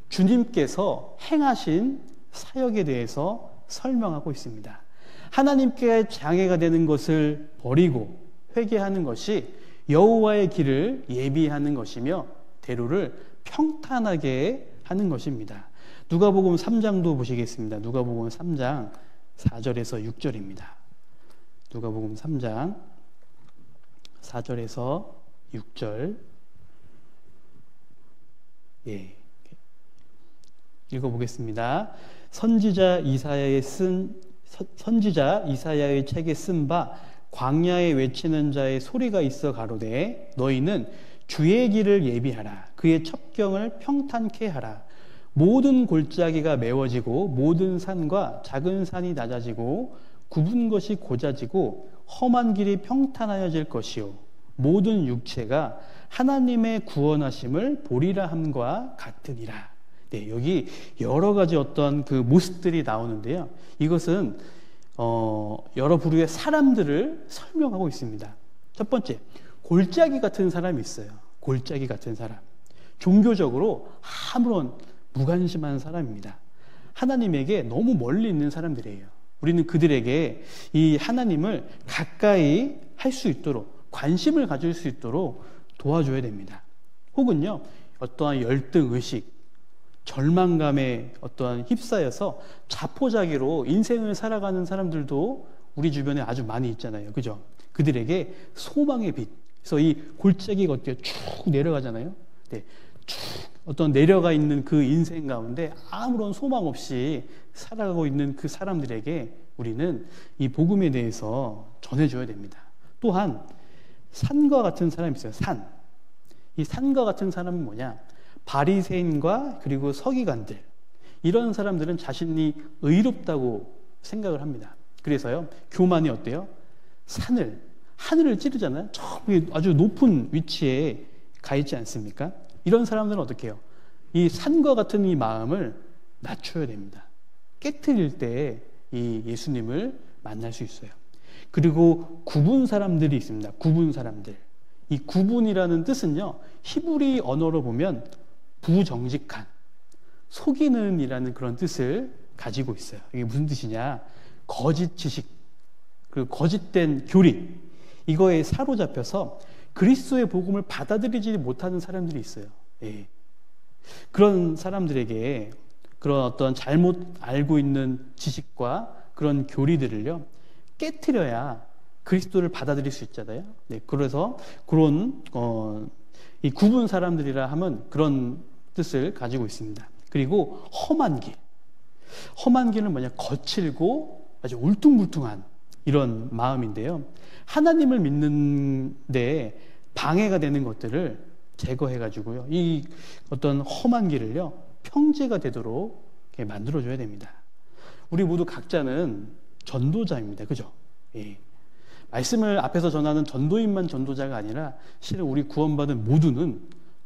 주님께서 행하신 사역에 대해서 설명하고 있습니다. 하나님께 장애가 되는 것을 버리고 회개하는 것이 여호와의 길을 예비하는 것이며 대로를 평탄하게 하는 것입니다. 누가복음 3장도 보시겠습니다. 누가복음 3장 4절에서 6절입니다. 누가복음 3장 4절에서 6절 읽어보겠습니다. 선지자 이사야의 책에 쓴 바 광야에 외치는 자의 소리가 있어 가로되 너희는 주의 길을 예비하라. 그의 첩경을 평탄케 하라. 모든 골짜기가 메워지고 모든 산과 작은 산이 낮아지고 굽은 것이 고자지고 험한 길이 평탄하여질 것이요 모든 육체가 하나님의 구원하심을 보리라 함과 같으니라. 네, 여기 여러 가지 어떤 그 모습들이 나오는데요. 이것은 여러 부류의 사람들을 설명하고 있습니다. 첫 번째, 골짜기 같은 사람이 있어요. 골짜기 같은 사람. 종교적으로 아무런 무관심한 사람입니다. 하나님에게 너무 멀리 있는 사람들이에요. 우리는 그들에게 이 하나님을 가까이 할 수 있도록 관심을 가질 수 있도록 도와줘야 됩니다. 혹은요, 어떠한 열등의식, 절망감에 어떠한 휩싸여서 자포자기로 인생을 살아가는 사람들도 우리 주변에 아주 많이 있잖아요. 그죠? 그들에게 소망의 빛. 그래서 이 골짜기가 어떻게 쭉 내려가잖아요. 네, 쭉 어떤 내려가 있는 그 인생 가운데 아무런 소망 없이 살아가고 있는 그 사람들에게 우리는 이 복음에 대해서 전해줘야 됩니다. 또한 산과 같은 사람이 있어요. 산. 이 산과 같은 사람은 뭐냐? 바리새인과 그리고 서기관들, 이런 사람들은 자신이 의롭다고 생각을 합니다. 그래서요, 교만이 어때요? 하늘을 찌르잖아요. 저기 아주 높은 위치에 가 있지 않습니까? 이런 사람들은 어떻게 해요? 이 산과 같은 이 마음을 낮춰야 됩니다. 깨트릴 때 이 예수님을 만날 수 있어요. 그리고 구분 사람들이 있습니다. 구분 사람들. 이 구분이라는 뜻은요, 히브리 언어로 보면 부정직한, 속이는 이라는 그런 뜻을 가지고 있어요. 이게 무슨 뜻이냐? 거짓 지식, 그리고 거짓된 교리, 이거에 사로잡혀서 그리스도의 복음을 받아들이지 못하는 사람들이 있어요. 예. 그런 사람들에게 그런 어떤 잘못 알고 있는 지식과 그런 교리들을요, 깨트려야 그리스도를 받아들일 수 있잖아요. 네, 그래서 그런 이 구분 사람들이라 하면 그런 뜻을 가지고 있습니다. 그리고 험한 길은 뭐냐? 거칠고 아주 울퉁불퉁한 이런 마음인데요. 하나님을 믿는데 방해가 되는 것들을 제거해가지고요, 이 어떤 험한 길을요, 평지가 되도록 만들어줘야 됩니다. 우리 모두 각자는 전도자입니다. 그죠? 예. 말씀을 앞에서 전하는 전도인만 전도자가 아니라 실은 우리 구원받은 모두는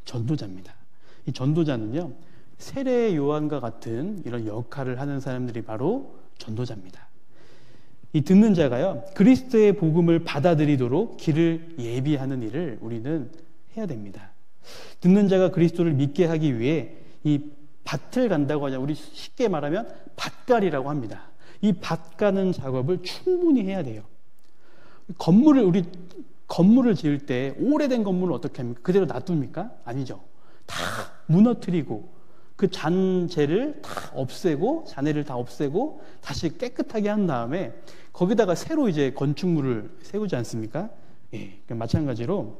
전도자입니다. 이 전도자는요, 세례 요한과 같은 이런 역할을 하는 사람들이 바로 전도자입니다. 이 듣는 자가요, 그리스도의 복음을 받아들이도록 길을 예비하는 일을 우리는 해야 됩니다. 듣는 자가 그리스도를 믿게 하기 위해 이 밭을 간다고 하냐, 우리 쉽게 말하면 밭갈이라고 합니다. 이 밭 가는 작업을 충분히 해야 돼요. 우리 건물을 지을 때 오래된 건물을 어떻게 합니까? 그대로 놔둡니까? 아니죠. 다 무너뜨리고 그 잔재를 다 없애고 잔해를 다 없애고 다시 깨끗하게 한 다음에 거기다가 새로 이제 건축물을 세우지 않습니까? 예, 마찬가지로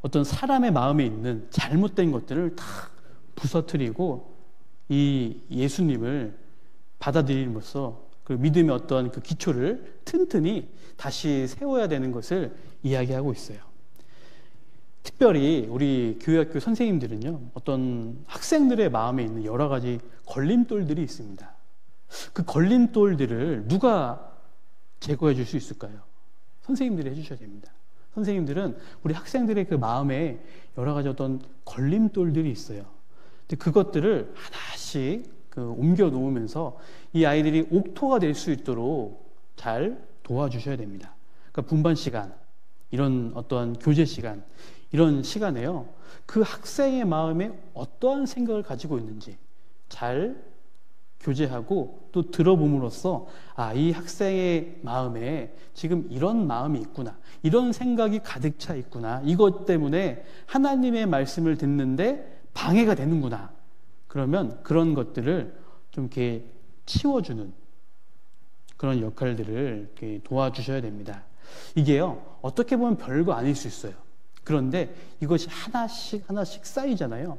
어떤 사람의 마음에 있는 잘못된 것들을 다 부서뜨리고 이 예수님을 받아들임으로써 그 믿음의 어떤 그 기초를 튼튼히 다시 세워야 되는 것을 이야기하고 있어요. 특별히 우리 교회학교 선생님들은요, 어떤 학생들의 마음에 있는 여러 가지 걸림돌들이 있습니다. 그 걸림돌들을 누가 제거해 줄 수 있을까요? 선생님들이 해주셔야 됩니다. 선생님들은 우리 학생들의 그 마음에 여러 가지 어떤 걸림돌들이 있어요. 근데 그것들을 하나씩 옮겨 놓으면서 이 아이들이 옥토가 될 수 있도록 잘 도와주셔야 됩니다. 그러니까 분반 시간, 이런 어떠한 교제 시간, 이런 시간에요, 그 학생의 마음에 어떠한 생각을 가지고 있는지 잘 교제하고 또 들어봄으로써 이 학생의 마음에 지금 이런 마음이 있구나, 이런 생각이 가득 차 있구나, 이것 때문에 하나님의 말씀을 듣는데 방해가 되는구나. 그러면 그런 것들을 좀 이렇게 치워주는 그런 역할들을 이렇게 도와주셔야 됩니다. 이게요, 어떻게 보면 별거 아닐 수 있어요. 그런데 이것이 하나씩 쌓이잖아요.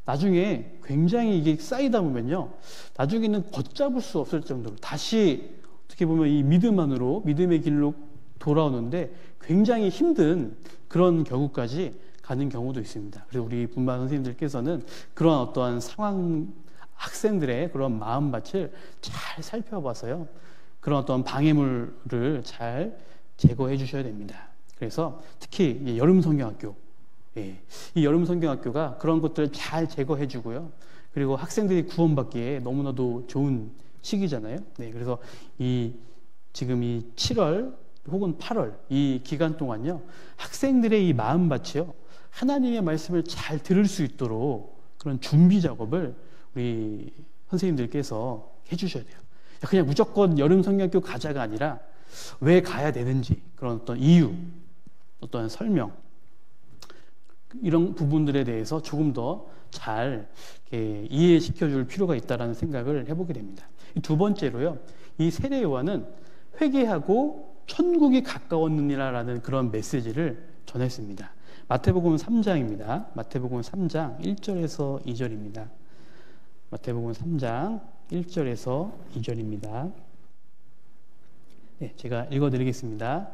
나중에 굉장히 이게 쌓이다 보면요, 나중에는 걷잡을 수 없을 정도로 다시 어떻게 보면 이 믿음 안으로, 믿음의 길로 돌아오는데 굉장히 힘든 그런 경우까지 가는 경우도 있습니다. 그래서 우리 분반 선생님들께서는 그런 어떠한 상황, 학생들의 그런 마음밭을 잘 살펴봐서요, 그런 어떤 방해물을 잘 제거해 주셔야 됩니다. 그래서 특히 여름 성경학교, 이 여름 성경학교가 그런 것들을 잘 제거해 주고요, 그리고 학생들이 구원받기에 너무나도 좋은 시기잖아요. 그래서 지금 이 7월 혹은 8월 이 기간 동안요, 학생들의 이 마음밭이요, 하나님의 말씀을 잘 들을 수 있도록 그런 준비 작업을 우리 선생님들께서 해주셔야 돼요. 그냥 무조건 여름 성경학교 가자가 아니라 왜 가야 되는지, 그런 어떤 이유, 어떤 설명, 이런 부분들에 대해서 조금 더 잘 이해시켜 줄 필요가 있다는 생각을 해보게 됩니다. 두 번째로요, 이 세례 요한은 회개하고 천국이 가까웠느니라라는 그런 메시지를 전했습니다. 마태복음 3장입니다. 마태복음 3장 1절에서 2절입니다. 마태복음 3장 1절에서 2절입니다. 제가 읽어드리겠습니다.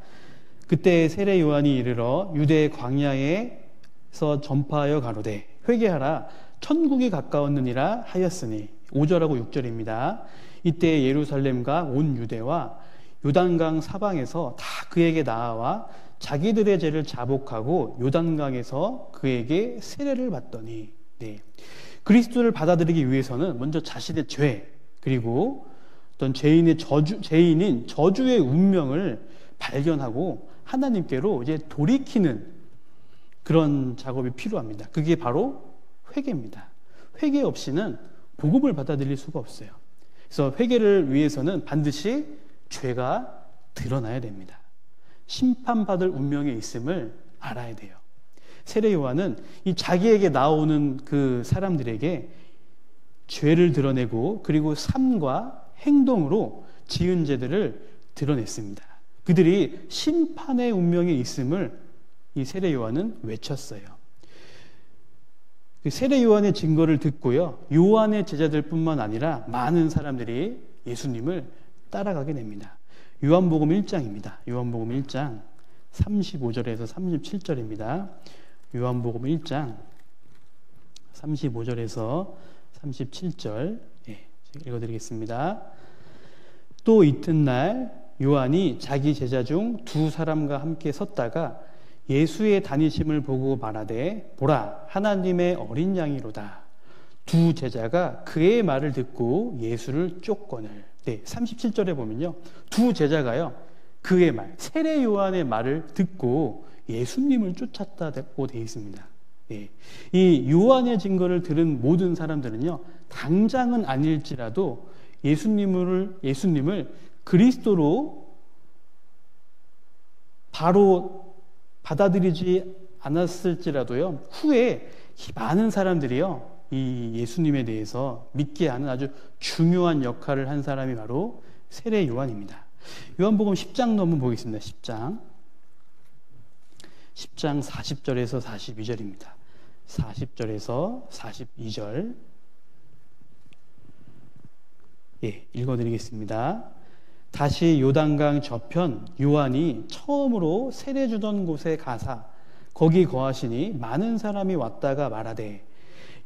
그때 세례 요한이 이르러 유대 광야에서 전파하여 가로되 회개하라 천국이 가까웠느니라 하였으니 5절하고 6절입니다. 이때 예루살렘과 온 유대와 요단강 사방에서 다 그에게 나아와 자기들의 죄를 자복하고 요단강에서 그에게 세례를 받더니, 그리스도를 받아들이기 위해서는 먼저 자신의 죄, 그리고 어떤 죄인인 저주의 운명을 발견하고 하나님께로 이제 돌이키는 그런 작업이 필요합니다. 그게 바로 회개입니다. 회개 없이는 복음을 받아들일 수가 없어요. 그래서 회개를 위해서는 반드시 죄가 드러나야 됩니다. 심판받을 운명에 있음을 알아야 돼요. 세례 요한은 이 자기에게 나오는 그 사람들에게 죄를 드러내고 그리고 삶과 행동으로 지은 죄들을 드러냈습니다. 그들이 심판의 운명에 있음을 이 세례 요한은 외쳤어요. 그 세례 요한의 증거를 듣고요, 요한의 제자들뿐만 아니라 많은 사람들이 예수님을 따라가게 됩니다. 요한복음 1장입니다. 요한복음 1장 35절에서 37절입니다. 요한복음 1장 35절에서 37절 읽어드리겠습니다. 또 이튿날 요한이 자기 제자 중 두 사람과 함께 섰다가 예수의 다니심을 보고 말하되 보라 하나님의 어린 양이로다. 두 제자가 그의 말을 듣고 예수를 쫓거늘. 37절에 보면요, 두 제자가요 그의 말, 세례 요한의 말을 듣고 예수님을 쫓았다고 되어 있습니다. 이 요한의 증거를 들은 모든 사람들은요, 당장은 아닐지라도 예수님을 그리스도로 바로 받아들이지 않았을지라도요, 후에 많은 사람들이요 이 예수님에 대해서 믿게 하는 아주 중요한 역할을 한 사람이 바로 세례 요한입니다. 요한복음 10장 넘어 보겠습니다. 10장 40절에서 42절입니다. 40절에서 42절 읽어드리겠습니다. 다시 요단강 저편 요한이 처음으로 세례 주던 곳에 가사 거기 거하시니 많은 사람이 왔다가 말하되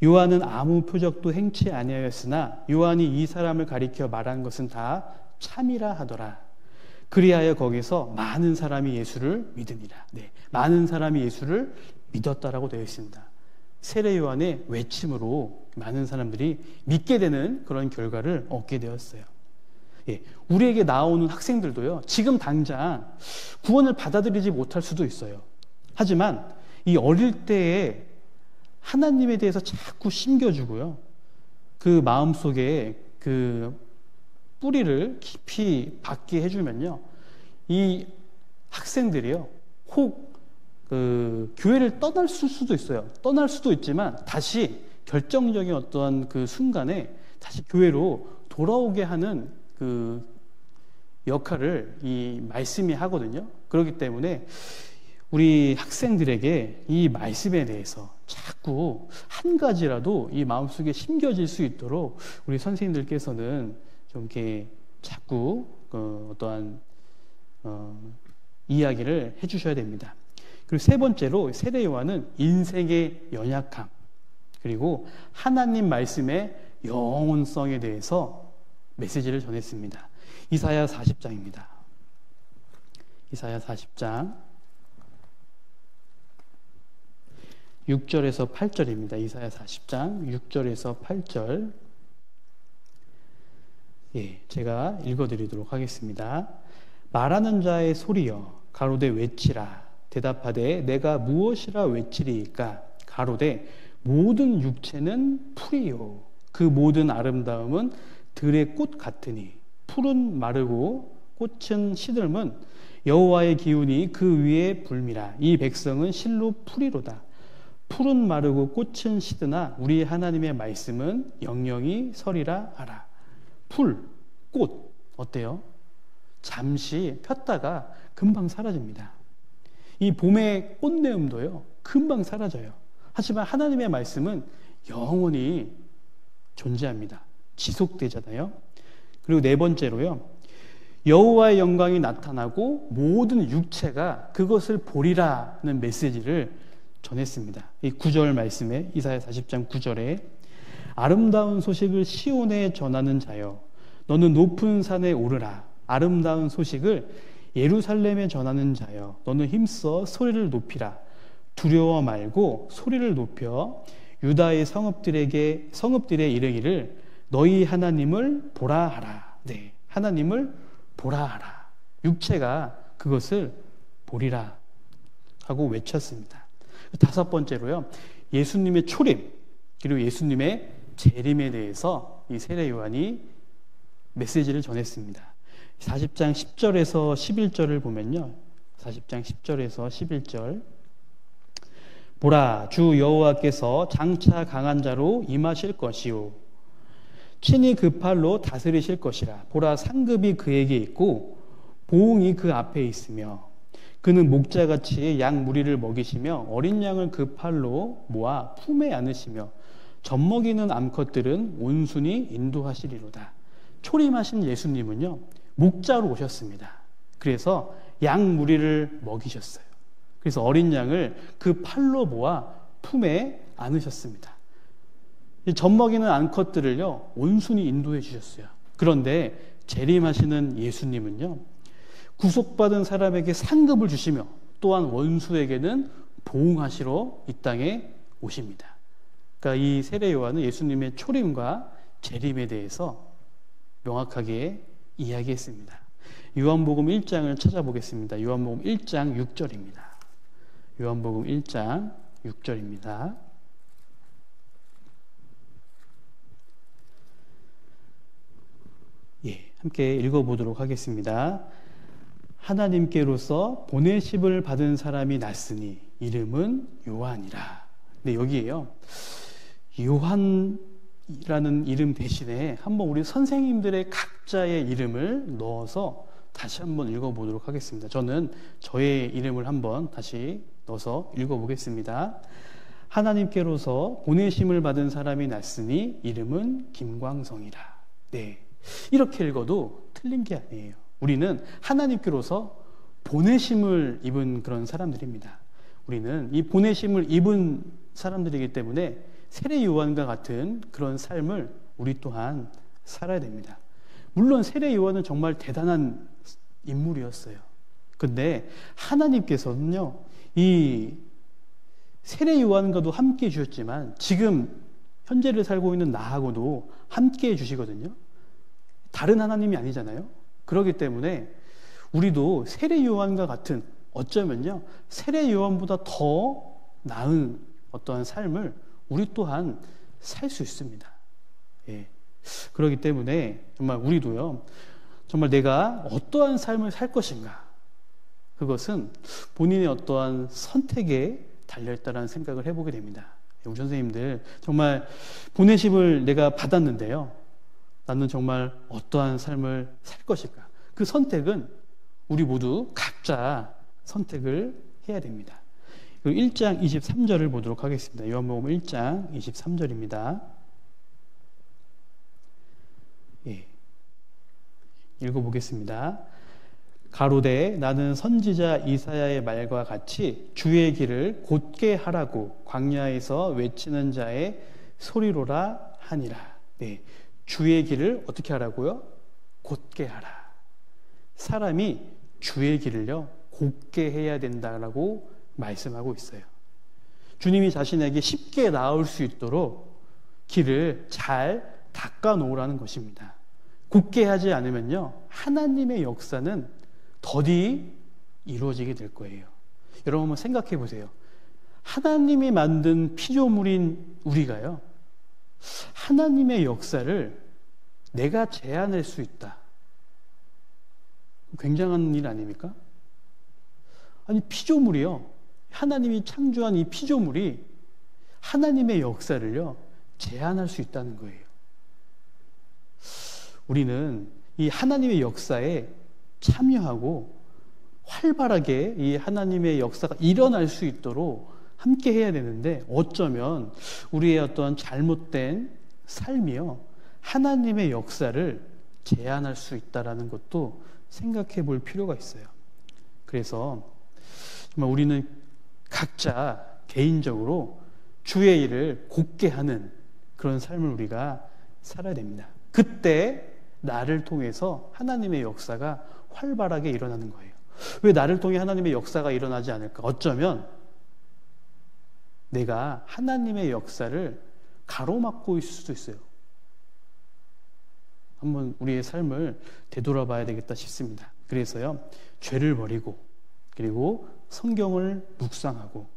요한은 아무 표적도 행치 아니하였으나 요한이 이 사람을 가리켜 말한 것은 다 참이라 하더라. 그리하여 거기서 많은 사람이 예수를 믿으니라. 많은 사람이 예수를 믿었다라고 되어 있습니다. 세례 요한의 외침으로 많은 사람들이 믿게 되는 그런 결과를 얻게 되었어요. 우리에게 나오는 학생들도요, 지금 당장 구원을 받아들이지 못할 수도 있어요. 하지만 이 어릴 때에 하나님에 대해서 자꾸 심겨주고요, 그 마음속에 그 뿌리를 깊이 박게 해주면요, 이 학생들이요, 혹 그 교회를 떠날 수도 있어요. 떠날 수도 있지만 다시 결정적인 어떤 그 순간에 다시 교회로 돌아오게 하는 그 역할을 이 말씀이 하거든요. 그렇기 때문에 우리 학생들에게 이 말씀에 대해서 자꾸 한 가지라도 이 마음속에 심겨질 수 있도록 우리 선생님들께서는 좀 이렇게 자꾸 어떠한 이야기를 해주셔야 됩니다. 그리고 세 번째로 세례 요한은 인생의 연약함, 그리고 하나님 말씀의 영원성에 대해서 메시지를 전했습니다. 이사야 40장입니다. 이사야 40장 6절에서 8절입니다. 이사야 40장 6절에서 8절. 제가 읽어드리도록 하겠습니다. 말하는 자의 소리여 가로되 외치라. 대답하되 내가 무엇이라 외치리이까. 가로되 모든 육체는 풀이요 그 모든 아름다움은 들의 꽃 같으니 풀은 마르고 꽃은 시들면 여호와의 기운이 그 위에 불미라. 이 백성은 실로 풀이로다. 풀은 마르고 꽃은 시드나 우리 하나님의 말씀은 영영이 서리라 하라. 풀, 꽃 어때요? 잠시 폈다가 금방 사라집니다. 이 봄의 꽃내음도요, 금방 사라져요. 하지만 하나님의 말씀은 영원히 존재합니다. 지속되잖아요. 그리고 네 번째로요, 여호와의 영광이 나타나고 모든 육체가 그것을 보리라는 메시지를 전했습니다. 이 9절 말씀에 이사야 40장 9절에 아름다운 소식을 시온에 전하는 자여 너는 높은 산에 오르라. 아름다운 소식을 예루살렘에 전하는 자여 너는 힘써 소리를 높이라. 두려워 말고 소리를 높여 유다의 성읍들에 이르기를 너희 하나님을 보라 하라. 하나님을 보라 하라. 육체가 그것을 보리라 하고 외쳤습니다. 다섯 번째로요, 예수님의 초림 그리고 예수님의 재림에 대해서 이 세례 요한이 메시지를 전했습니다. 40장 10절에서 11절을 보면요, 40장 10절에서 11절 보라 주 여호와께서 장차 강한 자로 임하실 것이요 친히 그 팔로 다스리실 것이라. 보라 상급이 그에게 있고 보응이 그 앞에 있으며 그는 목자같이 양 무리를 먹이시며 어린 양을 그 팔로 모아 품에 안으시며 젖먹이는 암컷들은 온순히 인도하시리로다. 초림하신 예수님은요, 목자로 오셨습니다. 그래서 양 무리를 먹이셨어요. 그래서 어린 양을 그 팔로 모아 품에 안으셨습니다. 젖먹이는 암컷들을요, 온순히 인도해 주셨어요. 그런데 재림하시는 예수님은요, 구속받은 사람에게 상급을 주시며 또한 원수에게는 보응하시러 이 땅에 오십니다. 그러니까 이 세례 요한은 예수님의 초림과 재림에 대해서 명확하게 이야기했습니다. 요한복음 1장을 찾아보겠습니다. 요한복음 1장 6절입니다. 요한복음 1장 6절입니다. 함께 읽어보도록 하겠습니다. 하나님께로서 보내심을 받은 사람이 났으니 이름은 요한이라. 네, 여기에요, 요한이라는 이름 대신에 한번 우리 선생님들의 각자의 이름을 넣어서 다시 한번 읽어보도록 하겠습니다. 저는 저의 이름을 한번 다시 넣어서 읽어보겠습니다. 하나님께로서 보내심을 받은 사람이 났으니 이름은 김광성이라. 네, 이렇게 읽어도 틀린 게 아니에요. 우리는 하나님께로서 보내심을 입은 그런 사람들입니다. 우리는 이 보내심을 입은 사람들이기 때문에 세례 요한과 같은 그런 삶을 우리 또한 살아야 됩니다. 물론 세례 요한은 정말 대단한 인물이었어요. 근데 하나님께서는요, 이 세례 요한과도 함께 해주셨지만 지금 현재를 살고 있는 나하고도 함께 해주시거든요. 다른 하나님이 아니잖아요. 그렇기 때문에 우리도 세례 요한과 같은, 어쩌면요 세례 요한보다 더 나은 어떠한 삶을 우리 또한 살 수 있습니다. 예. 그렇기 때문에 정말 우리도요, 정말 내가 어떠한 삶을 살 것인가, 그것은 본인의 어떠한 선택에 달려있다는 생각을 해보게 됩니다. 우리 선생님들 정말 보내심을 내가 받았는데요, 나는 정말 어떠한 삶을 살 것일까? 그 선택은 우리 모두 각자 선택을 해야 됩니다. 1장 23절을 보도록 하겠습니다. 요한복음 1장 23절입니다. 예. 읽어보겠습니다. 가로되 나는 선지자 이사야의 말과 같이 주의 길을 곧게 하라고 광야에서 외치는 자의 소리로라 하니라. 네, 주의 길을 어떻게 하라고요? 곧게 하라. 사람이 주의 길을요 곧게 해야 된다라고 말씀하고 있어요. 주님이 자신에게 쉽게 나올 수 있도록 길을 잘 닦아 놓으라는 것입니다. 곧게 하지 않으면요 하나님의 역사는 더디 이루어지게 될 거예요. 여러분 한번 생각해 보세요. 하나님이 만든 피조물인 우리가요, 하나님의 역사를 내가 제한할 수 있다. 굉장한 일 아닙니까? 아니, 피조물이요, 하나님이 창조한 이 피조물이 하나님의 역사를요 제한할 수 있다는 거예요. 우리는 이 하나님의 역사에 참여하고 활발하게 이 하나님의 역사가 일어날 수 있도록 함께 해야 되는데, 어쩌면 우리의 어떤 잘못된 삶이요 하나님의 역사를 제한할 수 있다는 것도 생각해 볼 필요가 있어요. 그래서 정말 우리는 각자 개인적으로 주의 일을 곧게 하는 그런 삶을 우리가 살아야 됩니다. 그때 나를 통해서 하나님의 역사가 활발하게 일어나는 거예요. 왜 나를 통해 하나님의 역사가 일어나지 않을까? 어쩌면 내가 하나님의 역사를 가로막고 있을 수도 있어요. 한번 우리의 삶을 되돌아봐야 되겠다 싶습니다. 그래서요, 죄를 버리고, 그리고 성경을 묵상하고,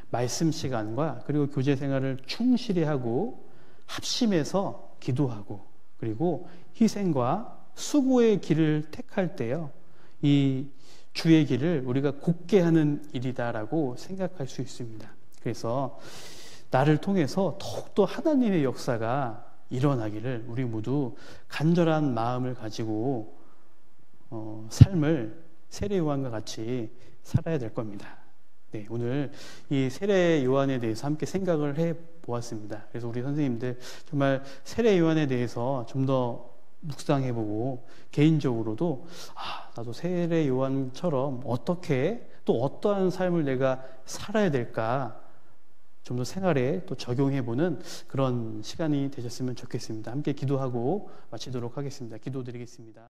말씀 시간과 그리고 교제 생활을 충실히 하고, 합심해서 기도하고, 그리고 희생과 수고의 길을 택할 때요, 이 주의 길을 우리가 곧게 하는 일이다라고 생각할 수 있습니다. 그래서 나를 통해서 더욱더 하나님의 역사가 일어나기를 우리 모두 간절한 마음을 가지고 삶을 세례 요한과 같이 살아야 될 겁니다. 네, 오늘 이 세례 요한에 대해서 함께 생각을 해 보았습니다. 그래서 우리 선생님들 정말 세례 요한에 대해서 좀 더 묵상해보고, 개인적으로도 나도 세례 요한처럼 어떻게 또 어떠한 삶을 내가 살아야 될까 좀 더 생활에 또 적용해보는 그런 시간이 되셨으면 좋겠습니다. 함께 기도하고 마치도록 하겠습니다. 기도드리겠습니다.